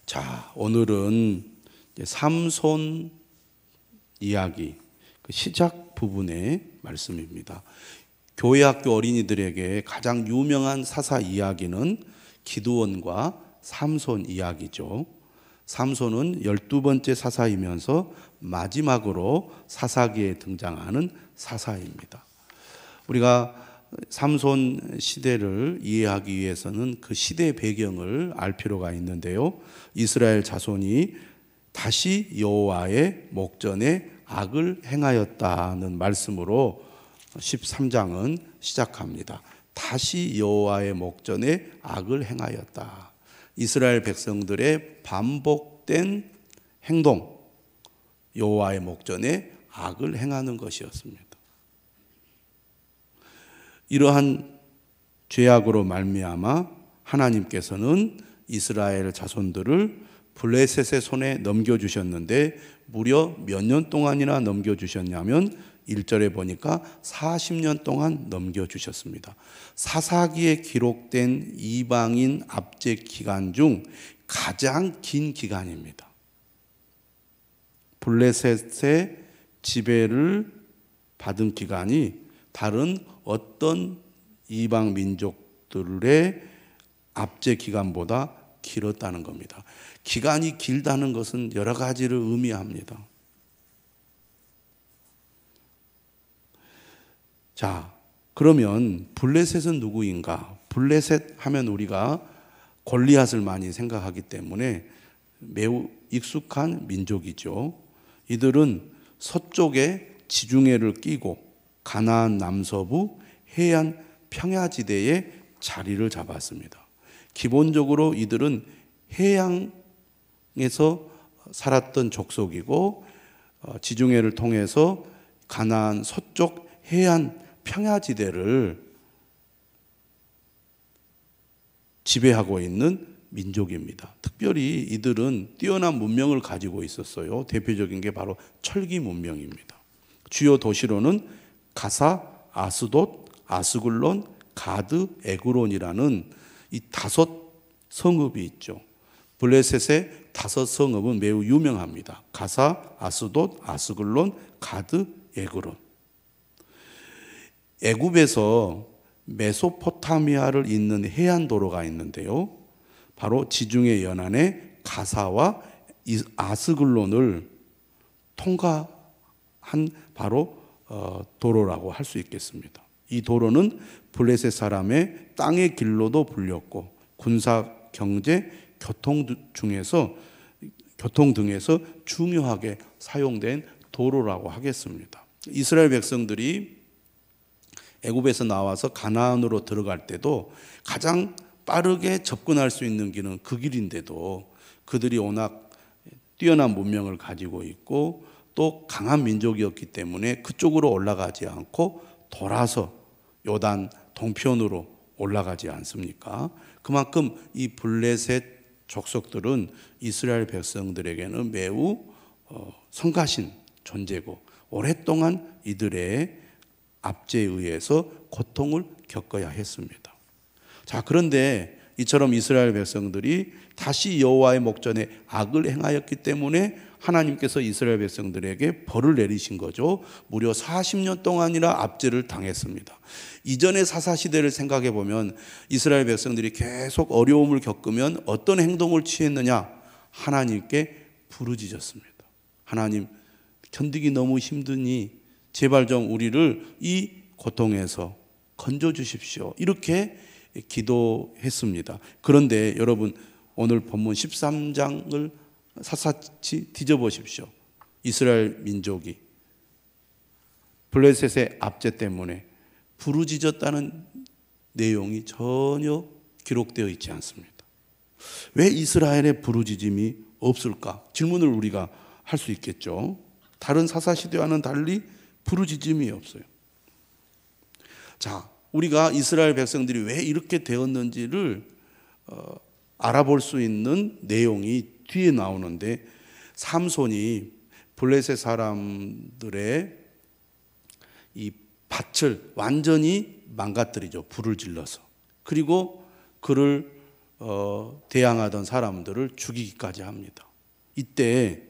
자, 오늘은 삼손 이야기 그 시작 부분의 말씀입니다. 교회 학교 어린이들에게 가장 유명한 사사 이야기는 기드온과 삼손 이야기죠. 삼손은 12번째 사사이면서 마지막으로 사사기에 등장하는 사사입니다. 우리가 삼손 시대를 이해하기 위해서는 그 시대 배경을 알 필요가 있는데요. 이스라엘 자손이 다시 여호와의 목전에 악을 행하였다는 말씀으로 13장은 시작합니다. 다시 여호와의 목전에 악을 행하였다. 이스라엘 백성들의 반복된 행동, 여호와의 목전에 악을 행하는 것이었습니다. 이러한 죄악으로 말미암아 하나님께서는 이스라엘 자손들을 블레셋의 손에 넘겨주셨는데 무려 몇 년 동안이나 넘겨주셨냐면 1절에 보니까 40년 동안 넘겨주셨습니다. 사사기에 기록된 이방인 압제 기간 중 가장 긴 기간입니다. 블레셋의 지배를 받은 기간이 다른 어떤 이방 민족들의 압제 기간보다 길었다는 겁니다. 기간이 길다는 것은 여러 가지를 의미합니다. 자, 그러면 블레셋은 누구인가? 블레셋 하면 우리가 골리앗을 많이 생각하기 때문에 매우 익숙한 민족이죠. 이들은 서쪽에 지중해를 끼고 가나안 남서부 해안 평야지대에 자리를 잡았습니다. 기본적으로 이들은 해양에서 살았던 족속이고 지중해를 통해서 가나안 서쪽 해안 평야지대를 지배하고 있는 민족입니다. 특별히 이들은 뛰어난 문명을 가지고 있었어요. 대표적인 게 바로 철기 문명입니다. 주요 도시로는 가사, 아스돗, 아스글론, 가드, 에그론이라는 이 5 성읍이 있죠. 블레셋의 5 성읍은 매우 유명합니다. 가사, 아스돗, 아스글론, 가드, 에그론. 애굽에서 메소포타미아를 잇는 해안도로가 있는데요. 바로 지중해 연안의 가사와 아스글론을 통과한 바로 도로라고 할 수 있겠습니다. 이 도로는 블레셋 사람의 땅의 길로도 불렸고 군사, 경제, 교통 등에서 중요하게 사용된 도로라고 하겠습니다. 이스라엘 백성들이 애굽에서 나와서 가나안으로 들어갈 때도 가장 빠르게 접근할 수 있는 길은 그 길인데도 그들이 워낙 뛰어난 문명을 가지고 있고 또 강한 민족이었기 때문에 그쪽으로 올라가지 않고 돌아서 요단 동편으로 올라가지 않습니까? 그만큼 이 블레셋 족속들은 이스라엘 백성들에게는 매우 성가신 존재고 오랫동안 이들의 압제에 의해서 고통을 겪어야 했습니다. 자, 그런데 이처럼 이스라엘 백성들이 다시 여호와의 목전에 악을 행하였기 때문에 하나님께서 이스라엘 백성들에게 벌을 내리신 거죠. 무려 40년 동안이나 압제를 당했습니다. 이전의 사사시대를 생각해 보면 이스라엘 백성들이 계속 어려움을 겪으면 어떤 행동을 취했느냐? 하나님께 부르짖었습니다. 하나님, 견디기 너무 힘드니 제발 좀 우리를 이 고통에서 건져주십시오. 이렇게 기도했습니다. 그런데 여러분 오늘 본문 13장을 샅샅이 뒤져보십시오. 이스라엘 민족이 블레셋의 압제 때문에 부르짖었다는 내용이 전혀 기록되어 있지 않습니다. 왜 이스라엘의 부르짖음이 없을까? 질문을 우리가 할 수 있겠죠. 다른 사사시대와는 달리 부르짖음이 없어요. 자, 우리가 이스라엘 백성들이 왜 이렇게 되었는지를 알아볼 수 있는 내용이 뒤에 나오는데 삼손이 블레셋 사람들의 이 밭을 완전히 망가뜨리죠. 불을 질러서. 그리고 그를 대항하던 사람들을 죽이기까지 합니다. 이때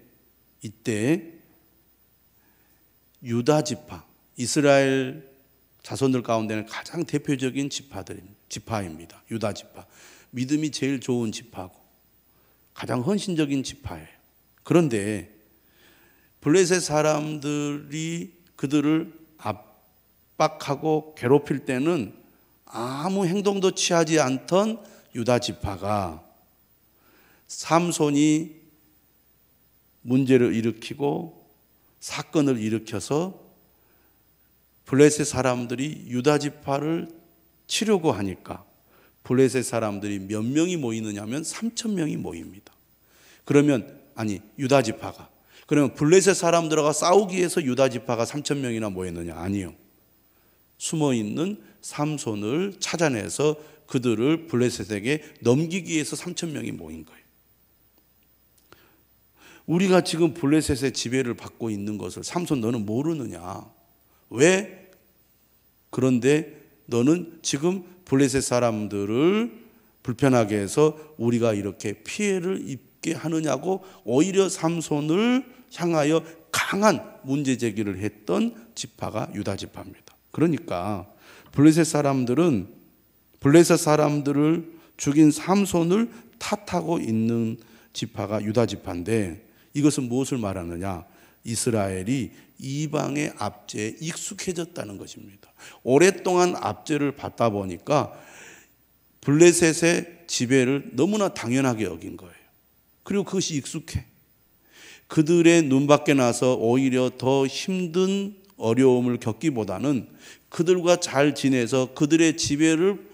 유다 지파, 이스라엘 자손들 가운데는 가장 대표적인 지파입니다. 유다 지파. 믿음이 제일 좋은 지파고 가장 헌신적인 지파예요. 그런데 블레셋 사람들이 그들을 압박하고 괴롭힐 때는 아무 행동도 취하지 않던 유다 지파가 삼손이 문제를 일으키고 사건을 일으켜서 블레셋 사람들이 유다 지파를 치려고 하니까 블레셋 사람들이 몇 명이 모이느냐 하면 3,000명이 모입니다. 유다 지파가. 그러면 블레셋 사람들과 싸우기 위해서 유다 지파가 3,000명이나 모였느냐? 아니요. 숨어있는 삼손을 찾아내서 그들을 블레셋에게 넘기기 위해서 3,000명이 모인 거예요. 우리가 지금 블레셋의 지배를 받고 있는 것을 삼손 너는 모르느냐? 왜? 그런데 너는 지금 블레셋 사람들을 불편하게 해서 우리가 이렇게 피해를 입게 하느냐고 오히려 삼손을 향하여 강한 문제 제기를 했던 지파가 유다 지파입니다. 그러니까 블레셋 사람들을 죽인 삼손을 탓하고 있는 지파가 유다 지파인데 이것은 무엇을 말하느냐? 이스라엘이 이방의 압제에 익숙해졌다는 것입니다. 오랫동안 압제를 받다 보니까 블레셋의 지배를 너무나 당연하게 여긴 거예요. 그리고 그것이 익숙해. 그들의 눈밖에 나서 오히려 더 힘든 어려움을 겪기보다는 그들과 잘 지내서 그들의 지배를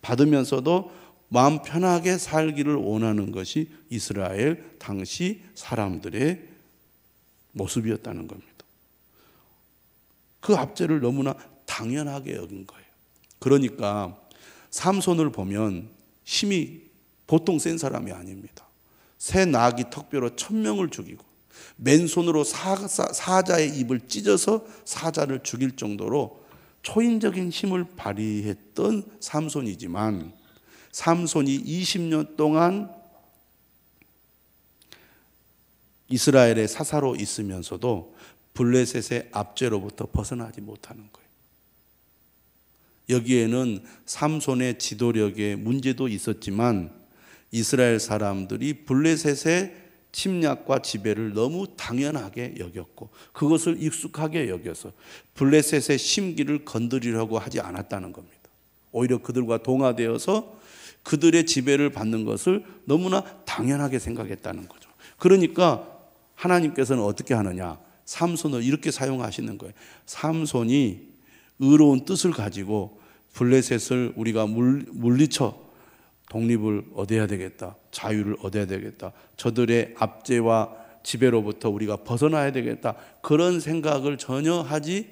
받으면서도 마음 편하게 살기를 원하는 것이 이스라엘 당시 사람들의 모습이었다는 겁니다. 그 압제를 너무나 당연하게 여긴 거예요. 그러니까 삼손을 보면 힘이 보통 센 사람이 아닙니다. 새 나귀 턱뼈로 1,000명을 죽이고 맨손으로 사자의 입을 찢어서 사자를 죽일 정도로 초인적인 힘을 발휘했던 삼손이지만 삼손이 20년 동안 이스라엘의 사사로 있으면서도 블레셋의 압제로부터 벗어나지 못하는 거예요. 여기에는 삼손의 지도력의 문제도 있었지만 이스라엘 사람들이 블레셋의 침략과 지배를 너무 당연하게 여겼고 그것을 익숙하게 여겨서 블레셋의 심기를 건드리려고 하지 않았다는 겁니다. 오히려 그들과 동화되어서 그들의 지배를 받는 것을 너무나 당연하게 생각했다는 거죠. 그러니까 하나님께서는 어떻게 하느냐? 삼손을 이렇게 사용하시는 거예요. 삼손이 의로운 뜻을 가지고 블레셋을 우리가 물리쳐 독립을 얻어야 되겠다. 자유를 얻어야 되겠다. 저들의 압제와 지배로부터 우리가 벗어나야 되겠다. 그런 생각을 전혀 하지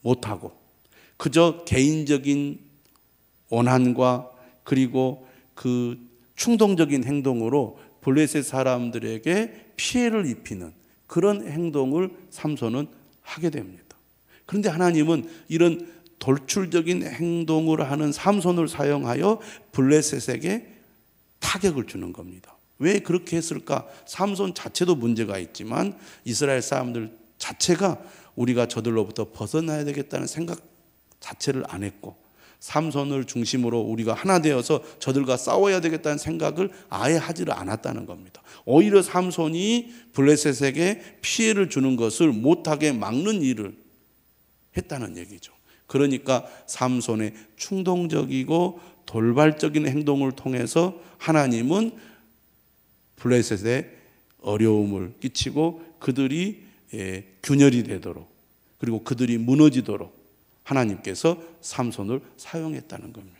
못하고 그저 개인적인 원한과 그리고 그 충동적인 행동으로 블레셋 사람들에게 피해를 입히는 그런 행동을 삼손은 하게 됩니다. 그런데 하나님은 이런 돌출적인 행동을 하는 삼손을 사용하여 블레셋에게 타격을 주는 겁니다. 왜 그렇게 했을까? 삼손 자체도 문제가 있지만 이스라엘 사람들 자체가 우리가 저들로부터 벗어나야 되겠다는 생각 자체를 안 했고 삼손을 중심으로 우리가 하나 되어서 저들과 싸워야 되겠다는 생각을 아예 하지를 않았다는 겁니다. 오히려 삼손이 블레셋에게 피해를 주는 것을 못하게 막는 일을 했다는 얘기죠. 그러니까 삼손의 충동적이고 돌발적인 행동을 통해서 하나님은 블레셋에 어려움을 끼치고 그들이 균열이 되도록 그리고 그들이 무너지도록 하나님께서 삼손을 사용했다는 겁니다.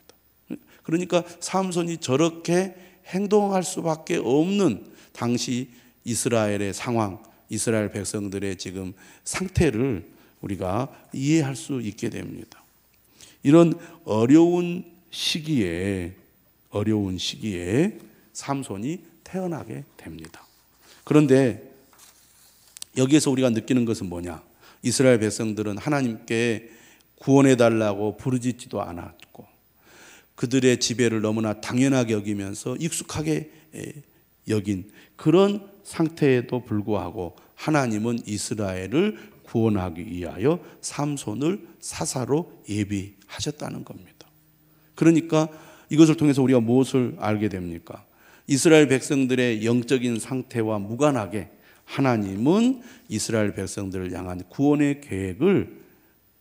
그러니까 삼손이 저렇게 행동할 수밖에 없는 당시 이스라엘의 상황, 이스라엘 백성들의 지금 상태를 우리가 이해할 수 있게 됩니다. 이런 어려운 시기에 삼손이 태어나게 됩니다. 그런데 여기에서 우리가 느끼는 것은 뭐냐? 이스라엘 백성들은 하나님께 구원해달라고 부르짖지도 않았고 그들의 지배를 너무나 당연하게 여기면서 익숙하게 여긴 그런 상태에도 불구하고 하나님은 이스라엘을 구원하기 위하여 삼손을 사사로 예비하셨다는 겁니다. 그러니까 이것을 통해서 우리가 무엇을 알게 됩니까? 이스라엘 백성들의 영적인 상태와 무관하게 하나님은 이스라엘 백성들을 향한 구원의 계획을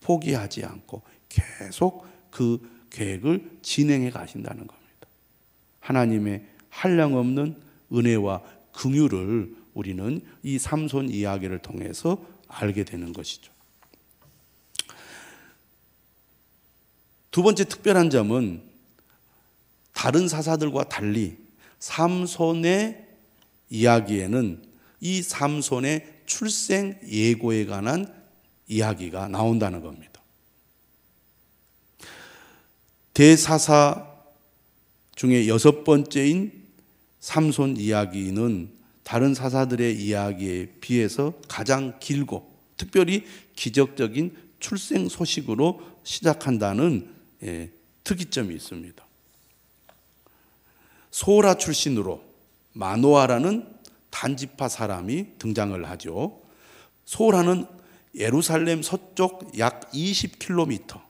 포기하지 않고 계속 그 계획을 진행해 가신다는 겁니다. 하나님의 한량없는 은혜와 긍휼을 우리는 이 삼손 이야기를 통해서 알게 되는 것이죠. 두 번째 특별한 점은 다른 사사들과 달리 삼손의 이야기에는 이 삼손의 출생 예고에 관한 이야기가 나온다는 겁니다. 대사사 중에 6번째인 삼손 이야기는 다른 사사들의 이야기에 비해서 가장 길고 특별히 기적적인 출생 소식으로 시작한다는 특이점이 있습니다. 소라 출신으로 마노아라는 단지파 사람이 등장을 하죠. 소라는 예루살렘 서쪽 약 20km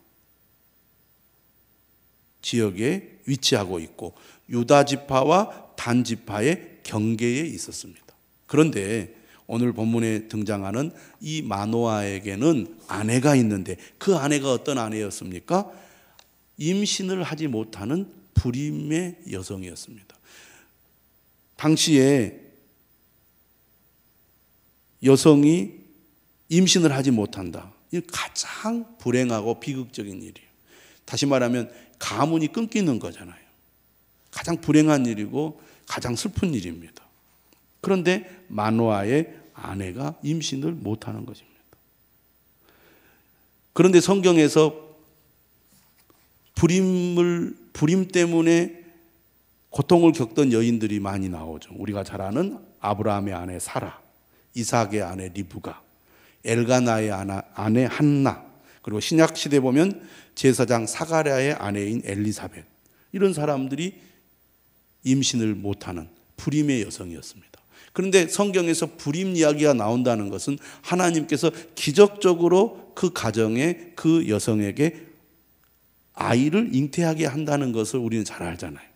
지역에 위치하고 있고 유다 지파와 단 지파의 경계에 있었습니다. 그런데 오늘 본문에 등장하는 이 마노아에게는 아내가 있는데 그 아내가 어떤 아내였습니까? 임신을 하지 못하는 불임의 여성이었습니다. 당시에 여성이 임신을 하지 못한다. 이 가장 불행하고 비극적인 일이에요. 다시 말하면 가문이 끊기는 거잖아요. 가장 불행한 일이고 가장 슬픈 일입니다. 그런데 마노아의 아내가 임신을 못하는 것입니다. 그런데 성경에서 불임 때문에 고통을 겪던 여인들이 많이 나오죠. 우리가 잘 아는 아브라함의 아내 사라, 이삭의 아내 리브가, 엘가나의 아내 한나, 그리고 신약 시대 보면 제사장 사가랴의 아내인 엘리사벳, 이런 사람들이 임신을 못하는 불임의 여성이었습니다. 그런데 성경에서 불임 이야기가 나온다는 것은 하나님께서 기적적으로 그 가정에 그 여성에게 아이를 잉태하게 한다는 것을 우리는 잘 알잖아요.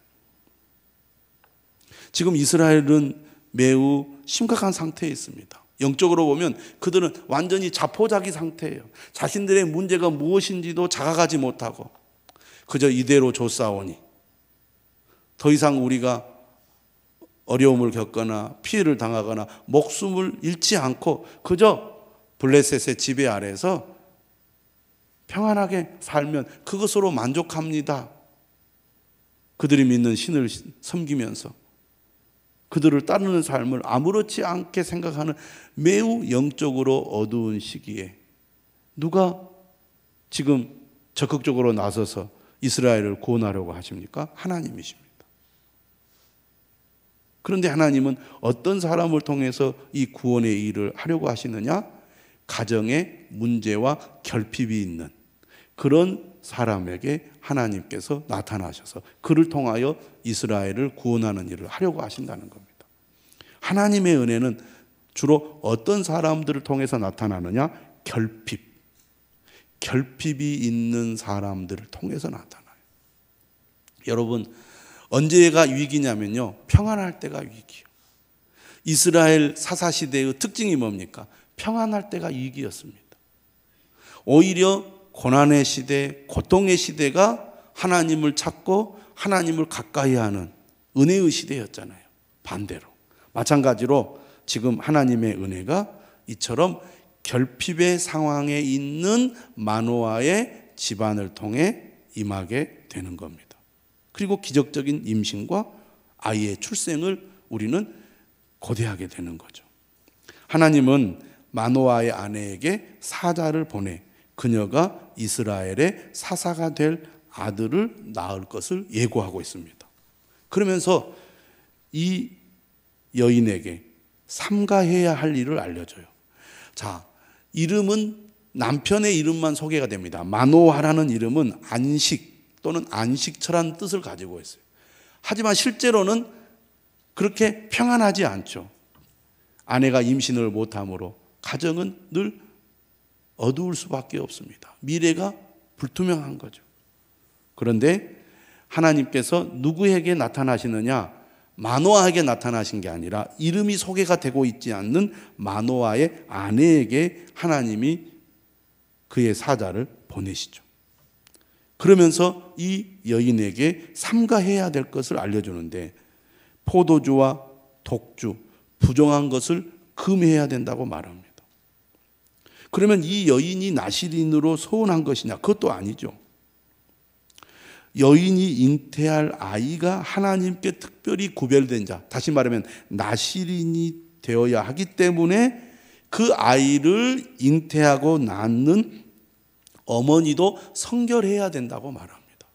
지금 이스라엘은 매우 심각한 상태에 있습니다. 영적으로 보면 그들은 완전히 자포자기 상태예요. 자신들의 문제가 무엇인지도 자각하지 못하고 그저 이대로 조사오니 더 이상 우리가 어려움을 겪거나 피해를 당하거나 목숨을 잃지 않고 그저 블레셋의 지배 아래서 평안하게 살면 그것으로 만족합니다. 그들이 믿는 신을 섬기면서 그들을 따르는 삶을 아무렇지 않게 생각하는 매우 영적으로 어두운 시기에 누가 지금 적극적으로 나서서 이스라엘을 구원하려고 하십니까? 하나님이십니다. 그런데 하나님은 어떤 사람을 통해서 이 구원의 일을 하려고 하시느냐? 가정에 문제와 결핍이 있는 그런 사람에게 하나님께서 나타나셔서 그를 통하여 이스라엘을 구원하는 일을 하려고 하신다는 겁니다. 하나님의 은혜는 주로 어떤 사람들을 통해서 나타나느냐? 결핍이 있는 사람들을 통해서 나타나요. 여러분, 언제가 위기냐면요, 평안할 때가 위기예요. 이스라엘 사사시대의 특징이 뭡니까? 평안할 때가 위기였습니다. 오히려 고난의 시대, 고통의 시대가 하나님을 찾고 하나님을 가까이 하는 은혜의 시대였잖아요. 반대로. 마찬가지로 지금 하나님의 은혜가 이처럼 결핍의 상황에 있는 마노아의 집안을 통해 임하게 되는 겁니다. 그리고 기적적인 임신과 아이의 출생을 우리는 고대하게 되는 거죠. 하나님은 마노아의 아내에게 사자를 보내 그녀가 이스라엘의 사사가 될 아들을 낳을 것을 예고하고 있습니다. 그러면서 이 여인에게 삼가해야 할 일을 알려줘요. 자, 이름은 남편의 이름만 소개가 됩니다. 마노아라는 이름은 안식, 또는 안식처라는 뜻을 가지고 있어요. 하지만 실제로는 그렇게 평안하지 않죠. 아내가 임신을 못함으로 가정은 늘 어두울 수밖에 없습니다. 미래가 불투명한 거죠. 그런데 하나님께서 누구에게 나타나시느냐? 마노아에게 나타나신 게 아니라 이름이 소개가 되고 있지 않는 마노아의 아내에게 하나님이 그의 사자를 보내시죠. 그러면서 이 여인에게 삼가해야 될 것을 알려주는데 포도주와 독주, 부정한 것을 금해야 된다고 말합니다. 그러면 이 여인이 나실인으로 소원한 것이냐? 그것도 아니죠. 여인이 잉태할 아이가 하나님께 특별히 구별된 자, 다시 말하면 나실인이 되어야 하기 때문에 그 아이를 잉태하고 낳는 어머니도 성결해야 된다고 말합니다.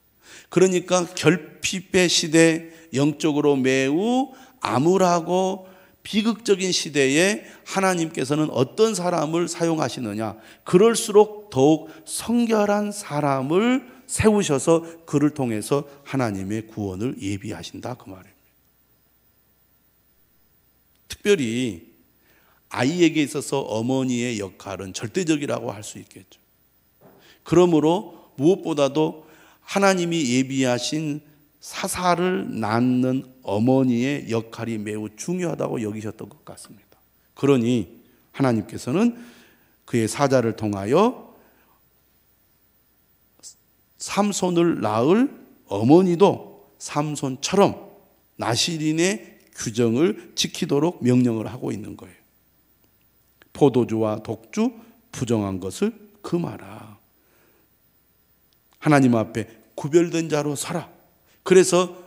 그러니까 결핍의 시대, 영적으로 매우 암울하고 비극적인 시대에 하나님께서는 어떤 사람을 사용하시느냐? 그럴수록 더욱 성결한 사람을 세우셔서 그를 통해서 하나님의 구원을 예비하신다 그 말입니다. 특별히 아이에게 있어서 어머니의 역할은 절대적이라고 할 수 있겠죠. 그러므로 무엇보다도 하나님이 예비하신 사사를 낳는 어머니의 역할이 매우 중요하다고 여기셨던 것 같습니다. 그러니 하나님께서는 그의 사자를 통하여 삼손을 낳을 어머니도 삼손처럼 나실인의 규정을 지키도록 명령을 하고 있는 거예요. 포도주와 독주, 부정한 것을 금하라. 하나님 앞에 구별된 자로 서라. 그래서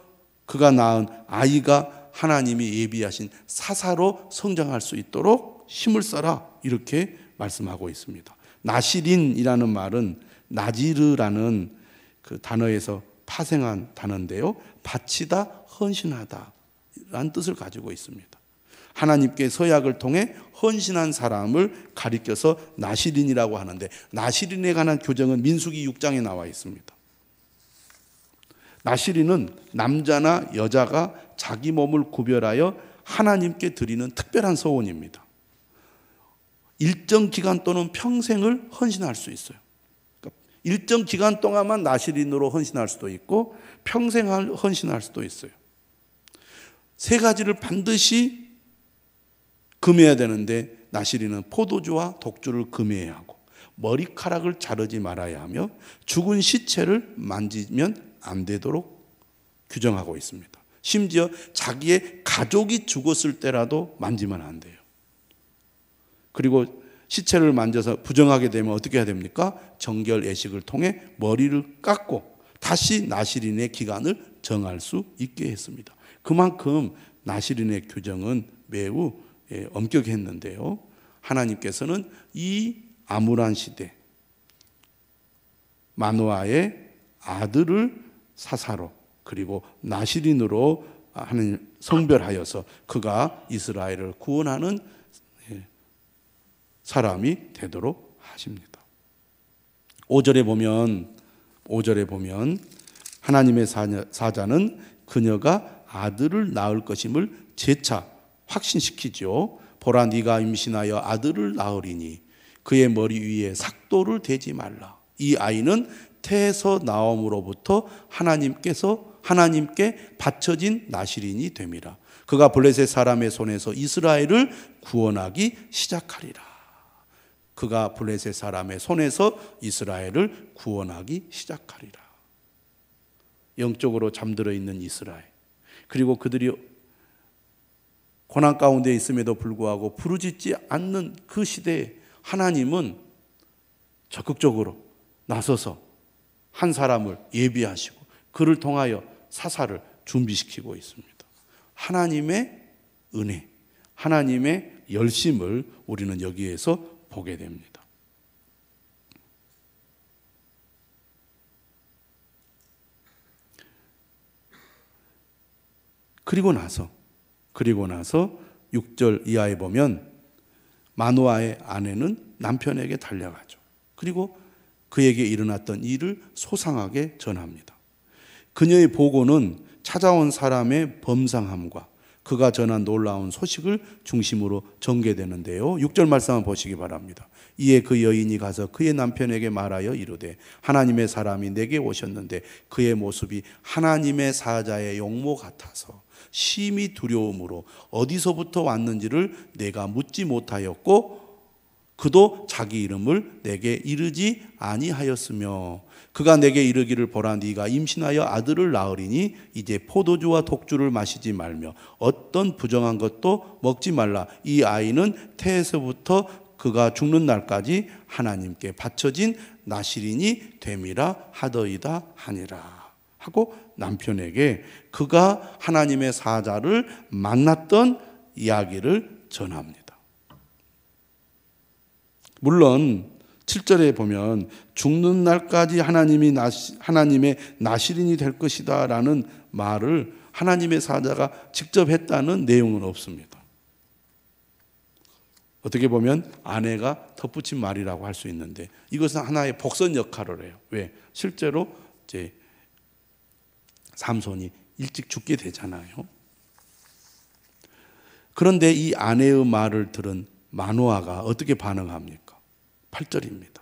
그가 낳은 아이가 하나님이 예비하신 사사로 성장할 수 있도록 힘을 써라. 이렇게 말씀하고 있습니다. 나실인이라는 말은 나지르라는 그 단어에서 파생한 단어인데요. 바치다, 헌신하다 라는 뜻을 가지고 있습니다. 하나님께 서약을 통해 헌신한 사람을 가리켜서 나실인이라고 하는데, 나실인에 관한 교정은 민수기 6장에 나와 있습니다. 나실인은 남자나 여자가 자기 몸을 구별하여 하나님께 드리는 특별한 서원입니다. 일정 기간 또는 평생을 헌신할 수 있어요. 그러니까 일정 기간 동안만 나실인으로 헌신할 수도 있고 평생 헌신할 수도 있어요. 세 가지를 반드시 금해야 되는데 나실인은 포도주와 독주를 금해야 하고 머리카락을 자르지 말아야 하며 죽은 시체를 만지면 안 되도록 규정하고 있습니다. 심지어 자기의 가족이 죽었을 때라도 만지면 안 돼요. 그리고 시체를 만져서 부정하게 되면 어떻게 해야 됩니까? 정결 예식을 통해 머리를 깎고 다시 나실인의 기간을 정할 수 있게 했습니다. 그만큼 나실인의 규정은 매우 엄격했는데요. 하나님께서는 이 암울한 시대 마노아의 아들을 사사로 그리고 나실인으로 하는 성별하여서 그가 이스라엘을 구원하는 사람이 되도록 하십니다. 5절에 보면 하나님의 사자는 그녀가 아들을 낳을 것임을 재차 확신시키죠. 보라, 네가 임신하여 아들을 낳으리니 그의 머리 위에 삭도를 대지 말라. 이 아이는 태에서 나옴으로부터 하나님께 바쳐진 나실인이 됨이라. 그가 블레셋 사람의 손에서 이스라엘을 구원하기 시작하리라. 그가 블레셋 사람의 손에서 이스라엘을 구원하기 시작하리라. 영적으로 잠들어 있는 이스라엘, 그리고 그들이 고난 가운데 있음에도 불구하고 부르짖지 않는 그 시대에 하나님은 적극적으로 나서서 한 사람을 예비하시고 그를 통하여 사사를 준비시키고 있습니다. 하나님의 은혜, 하나님의 열심을 우리는 여기에서 보게 됩니다. 그리고 나서 6절 이하에 보면 마노아의 아내는 남편에게 달려가죠. 그리고 그에게 일어났던 일을 소상하게 전합니다. 그녀의 보고는 찾아온 사람의 범상함과 그가 전한 놀라운 소식을 중심으로 전개되는데요. 6절 말씀 한번 보시기 바랍니다. 이에 그 여인이 가서 그의 남편에게 말하여 이르되 하나님의 사람이 내게 오셨는데 그의 모습이 하나님의 사자의 용모 같아서 심히 두려움으로 어디서부터 왔는지를 내가 묻지 못하였고 그도 자기 이름을 내게 이르지 아니하였으며 그가 내게 이르기를 보라 네가 임신하여 아들을 낳으리니 이제 포도주와 독주를 마시지 말며 어떤 부정한 것도 먹지 말라. 이 아이는 태에서부터 그가 죽는 날까지 하나님께 바쳐진 나실인이 됨이라 하더이다 하니라 하고 남편에게 그가 하나님의 사자를 만났던 이야기를 전합니다. 물론 7절에 보면 죽는 날까지 하나님의 나실인이 될 것이다 라는 말을 하나님의 사자가 직접 했다는 내용은 없습니다. 어떻게 보면 아내가 덧붙인 말이라고 할 수 있는데 이것은 하나의 복선 역할을 해요. 왜? 실제로 이제 삼손이 일찍 죽게 되잖아요. 그런데 이 아내의 말을 들은 마노아가 어떻게 반응합니까? 8절입니다.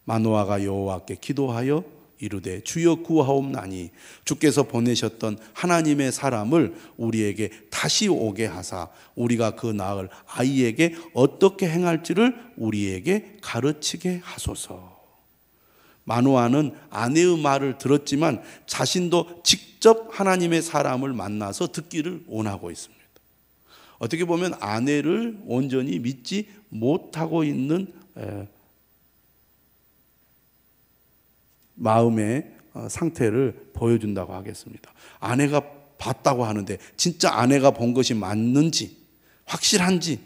마노아가 여호와께 기도하여 이르되 주여 구하옵나니 주께서 보내셨던 하나님의 사람을 우리에게 다시 오게 하사 우리가 그 낳을 아이에게 어떻게 행할지를 우리에게 가르치게 하소서. 마노아는 아내의 말을 들었지만 자신도 직접 하나님의 사람을 만나서 듣기를 원하고 있습니다. 어떻게 보면 아내를 온전히 믿지 못하고 있는 마음의 상태를 보여준다고 하겠습니다. 아내가 봤다고 하는데 진짜 아내가 본 것이 맞는지 확실한지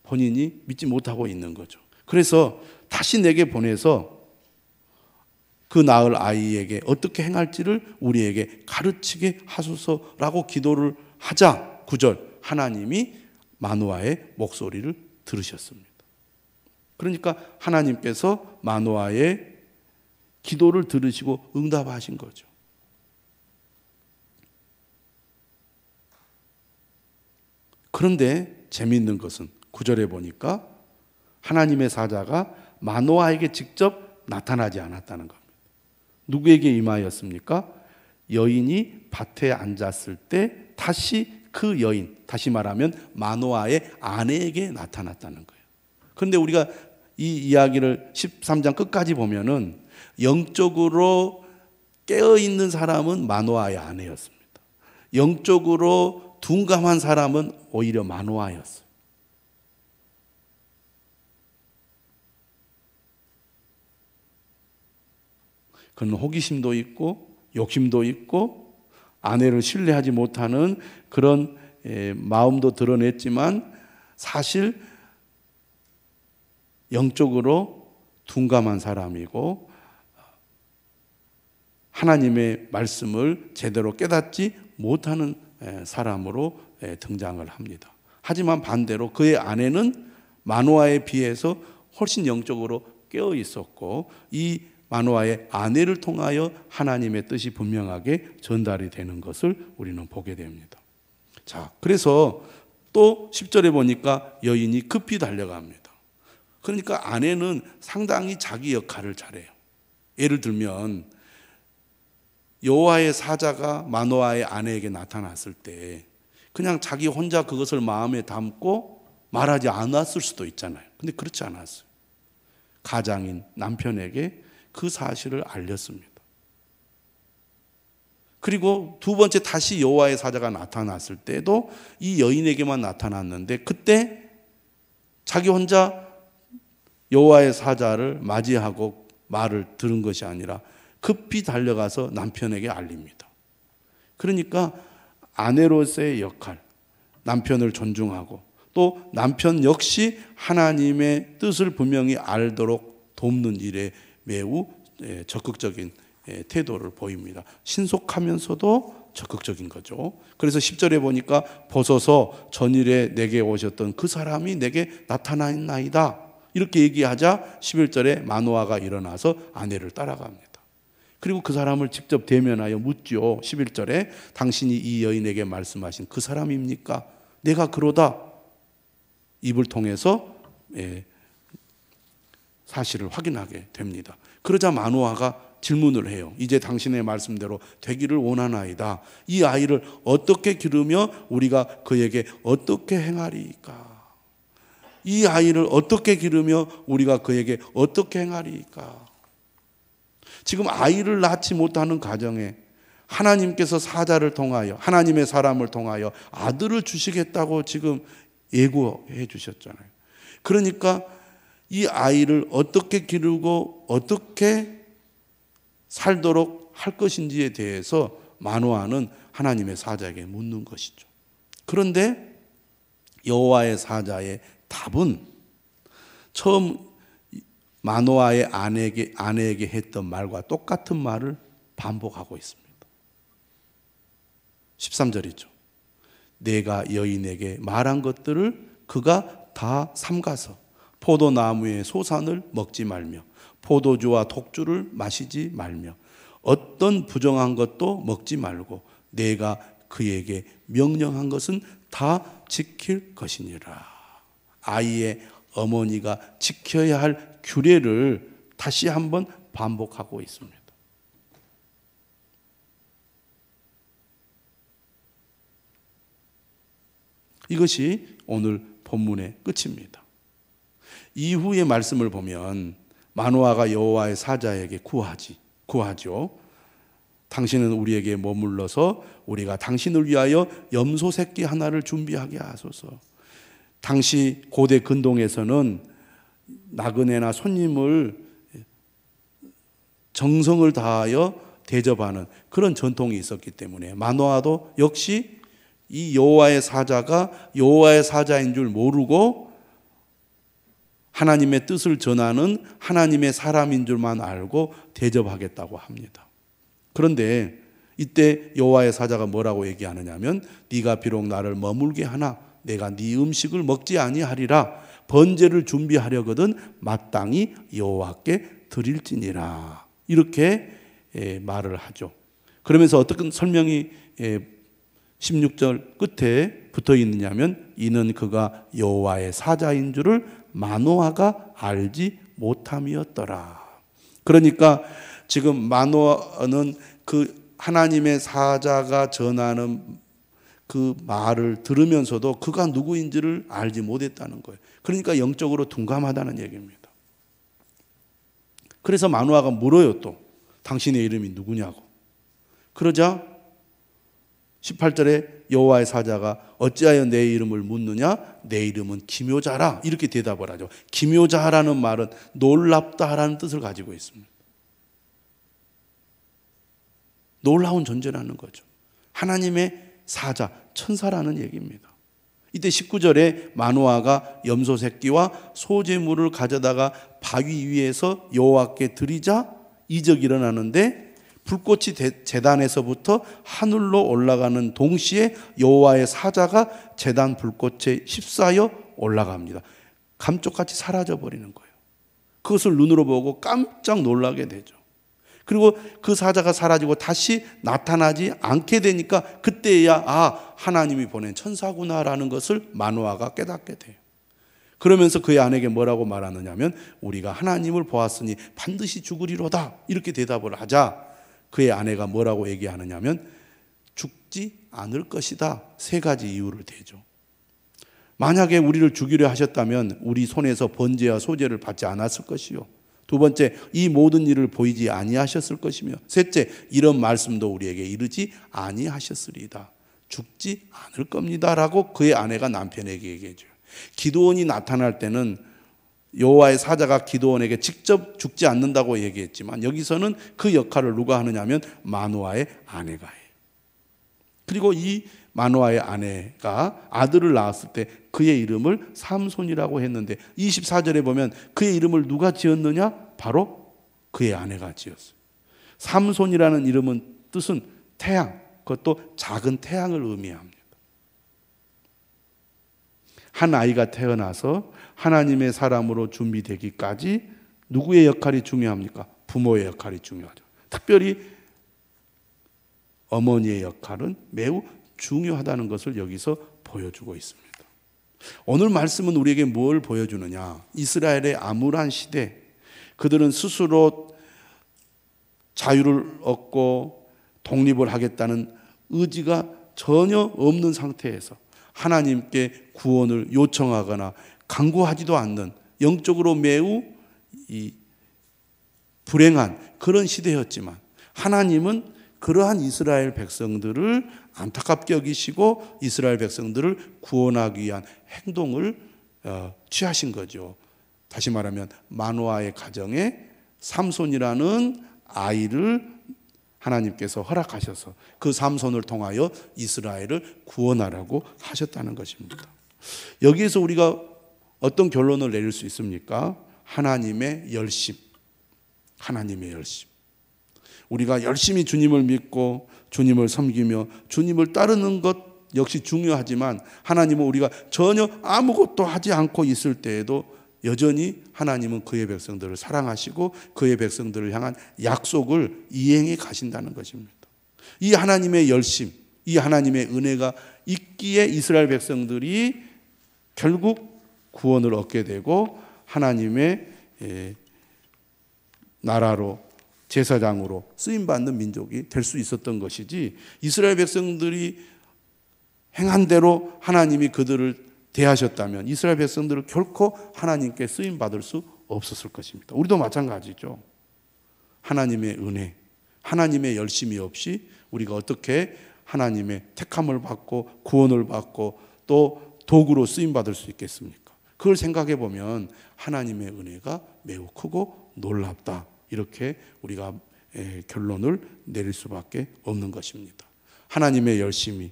본인이 믿지 못하고 있는 거죠. 그래서 다시 내게 보내서 그 낳을 아이에게 어떻게 행할지를 우리에게 가르치게 하소서라고 기도를 하자 9절 하나님이 마노아의 목소리를 들으셨습니다. 그러니까 하나님께서 마노아의 기도를 들으시고 응답하신 거죠. 그런데 재미있는 것은 9절에 보니까 하나님의 사자가 마노아에게 직접 나타나지 않았다는 겁니다. 누구에게 임하였습니까? 여인이 밭에 앉았을 때 다시 그 여인, 다시 말하면 마노아의 아내에게 나타났다는 거예요. 그런데 우리가 이 이야기를 13장 끝까지 보면은 영적으로 깨어있는 사람은 마노아의 아내였습니다. 영적으로 둔감한 사람은 오히려 마노아였어요. 그는 호기심도 있고 욕심도 있고 아내를 신뢰하지 못하는 그런 마음도 드러냈지만 사실 영적으로 둔감한 사람이고 하나님의 말씀을 제대로 깨닫지 못하는 사람으로 등장을 합니다. 하지만 반대로 그의 아내는 마노아에 비해서 훨씬 영적으로 깨어 있었고 이 마노아의 아내를 통하여 하나님의 뜻이 분명하게 전달이 되는 것을 우리는 보게 됩니다. 자, 그래서 또 10절에 보니까 여인이 급히 달려갑니다. 그러니까 아내는 상당히 자기 역할을 잘해요. 예를 들면 여호와의 사자가 마노아의 아내에게 나타났을 때 그냥 자기 혼자 그것을 마음에 담고 말하지 않았을 수도 있잖아요. 근데 그렇지 않았어요. 가장인 남편에게 그 사실을 알렸습니다. 그리고 두 번째 다시 여호와의 사자가 나타났을 때도 이 여인에게만 나타났는데 그때 자기 혼자 여호와의 사자를 맞이하고 말을 들은 것이 아니라 급히 달려가서 남편에게 알립니다. 그러니까 아내로서의 역할, 남편을 존중하고 또 남편 역시 하나님의 뜻을 분명히 알도록 돕는 일에 매우 적극적인 태도를 보입니다. 신속하면서도 적극적인 거죠. 그래서 10절에 보니까 보소서 전일에 내게 오셨던 그 사람이 내게 나타나있나이다 이렇게 얘기하자 11절에 마노아가 일어나서 아내를 따라갑니다. 그리고 그 사람을 직접 대면하여 묻죠. 11절에 당신이 이 여인에게 말씀하신 그 사람입니까? 내가 그러다. 입을 통해서 사실을 확인하게 됩니다. 그러자 마노아가 질문을 해요. 이제 당신의 말씀대로 되기를 원하나이다. 이 아이를 어떻게 기르며 우리가 그에게 어떻게 행하리이까? 이 아이를 어떻게 기르며 우리가 그에게 어떻게 행하리이까? 지금 아이를 낳지 못하는 가정에 하나님께서 사자를 통하여, 하나님의 사람을 통하여 아들을 주시겠다고 지금 예고해 주셨잖아요. 그러니까 이 아이를 어떻게 기르고 어떻게 살도록 할 것인지에 대해서 마노아는 하나님의 사자에게 묻는 것이죠. 그런데 여호와의 사자의 답은 처음 마노아의 아내에게 했던 말과 똑같은 말을 반복하고 있습니다. 13절이죠. 내가 여인에게 말한 것들을 그가 다 삼가서 포도나무의 소산을 먹지 말며 포도주와 독주를 마시지 말며 어떤 부정한 것도 먹지 말고 내가 그에게 명령한 것은 다 지킬 것이니라. 아이의 어머니가 지켜야 할 규례를 다시 한번 반복하고 있습니다. 이것이 오늘 본문의 끝입니다. 이후의 말씀을 보면 마노아가 여호와의 사자에게 구하죠. 당신은 우리에게 머물러서 우리가 당신을 위하여 염소 새끼 하나를 준비하게 하소서. 당시 고대 근동에서는 나그네나 손님을 정성을 다하여 대접하는 그런 전통이 있었기 때문에 마노아도 역시 이 여호와의 사자가 여호와의 사자인 줄 모르고 하나님의 뜻을 전하는 하나님의 사람인 줄만 알고 대접하겠다고 합니다. 그런데 이때 여호와의 사자가 뭐라고 얘기하느냐면 네가 비록 나를 머물게 하나 내가 네 음식을 먹지 아니하리라. 번제를 준비하려거든 마땅히 여호와께 드릴지니라. 이렇게 말을 하죠. 그러면서 어떤 설명이 16절 끝에 붙어 있느냐면 이는 그가 여호와의 사자인 줄을 마노아가 알지 못함이었더라. 그러니까 지금 마노아는 그 하나님의 사자가 전하는 그 말을 들으면서도 그가 누구인지를 알지 못했다는 거예요. 그러니까 영적으로 둔감하다는 얘기입니다. 그래서 마노아가 물어요. 또 당신의 이름이 누구냐고. 그러자 18절에 여호와의 사자가 어찌하여 내 이름을 묻느냐? 내 이름은 기묘자라. 이렇게 대답을 하죠. 기묘자라는 말은 놀랍다라는 뜻을 가지고 있습니다. 놀라운 존재라는 거죠. 하나님의 사자, 천사라는 얘기입니다. 이때 19절에 마노아가 염소 새끼와 소제물을 가져다가 바위 위에서 여호와께 드리자 이적이 일어나는데 불꽃이 제단에서부터 하늘로 올라가는 동시에 여호와의 사자가 제단 불꽃에 휩싸여 올라갑니다. 감쪽같이 사라져버리는 거예요. 그것을 눈으로 보고 깜짝 놀라게 되죠. 그리고 그 사자가 사라지고 다시 나타나지 않게 되니까 그때야 하나님이 보낸 천사구나라는 것을 마노아가 깨닫게 돼요. 그러면서 그의 아내에게 뭐라고 말하느냐면 우리가 하나님을 보았으니 반드시 죽으리로다. 이렇게 대답을 하자 그의 아내가 뭐라고 얘기하느냐면 죽지 않을 것이다. 세 가지 이유를 대죠. 만약에 우리를 죽이려 하셨다면 우리 손에서 번제와 소제를 받지 않았을 것이요. 두 번째, 이 모든 일을 보이지 아니하셨을 것이며 셋째, 이런 말씀도 우리에게 이르지 아니하셨으리이다. 죽지 않을 겁니다라고 그의 아내가 남편에게 얘기해줘요. 기드온이 나타날 때는 여호와의 사자가 기드온에게 직접 죽지 않는다고 얘기했지만 여기서는 그 역할을 누가 하느냐면 마노아의 아내가 해요. 그리고 이 마노아의 아내가 아들을 낳았을 때 그의 이름을 삼손이라고 했는데 24절에 보면 그의 이름을 누가 지었느냐? 바로 그의 아내가 지었어요. 삼손이라는 이름은 뜻은 태양, 그것도 작은 태양을 의미합니다. 한 아이가 태어나서 하나님의 사람으로 준비되기까지 누구의 역할이 중요합니까? 부모의 역할이 중요하죠. 특별히 어머니의 역할은 매우 중요하다는 것을 여기서 보여주고 있습니다. 오늘 말씀은 우리에게 뭘 보여주느냐? 이스라엘의 암울한 시대, 그들은 스스로 자유를 얻고 독립을 하겠다는 의지가 전혀 없는 상태에서 하나님께 구원을 요청하거나 간구하지도 않는 영적으로 매우 불행한 그런 시대였지만 하나님은 그러한 이스라엘 백성들을 안타깝게 여기시고 이스라엘 백성들을 구원하기 위한 행동을 취하신 거죠. 다시 말하면 마노아의 가정에 삼손이라는 아이를 하나님께서 허락하셔서 그 삼손을 통하여 이스라엘을 구원하라고 하셨다는 것입니다. 여기에서 우리가 어떤 결론을 내릴 수 있습니까? 하나님의 열심. 하나님의 열심. 우리가 열심히 주님을 믿고 주님을 섬기며 주님을 따르는 것 역시 중요하지만 하나님은 우리가 전혀 아무것도 하지 않고 있을 때에도 여전히 하나님은 그의 백성들을 사랑하시고 그의 백성들을 향한 약속을 이행해 가신다는 것입니다. 이 하나님의 열심, 이 하나님의 은혜가 있기에 이스라엘 백성들이 결국 구원을 얻게 되고 하나님의 나라로 제사장으로 쓰임받는 민족이 될 수 있었던 것이지, 이스라엘 백성들이 행한 대로 하나님이 그들을 대하셨다면 이스라엘 백성들은 결코 하나님께 쓰임받을 수 없었을 것입니다. 우리도 마찬가지죠. 하나님의 은혜, 하나님의 열심이 없이 우리가 어떻게 하나님의 택함을 받고 구원을 받고 또 도구로 쓰임받을 수 있겠습니까? 그걸 생각해 보면 하나님의 은혜가 매우 크고 놀랍다, 이렇게 우리가 결론을 내릴 수밖에 없는 것입니다. 하나님의 열심이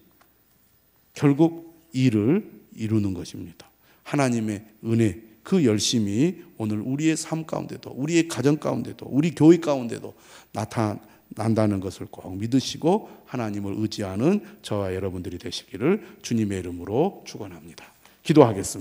결국 일을 이루는 것입니다. 하나님의 은혜, 그 열심이 오늘 우리의 삶 가운데도, 우리의 가정 가운데도, 우리 교회 가운데도 나타난다는 것을 꼭 믿으시고 하나님을 의지하는 저와 여러분들이 되시기를 주님의 이름으로 축원합니다. 기도하겠습니다.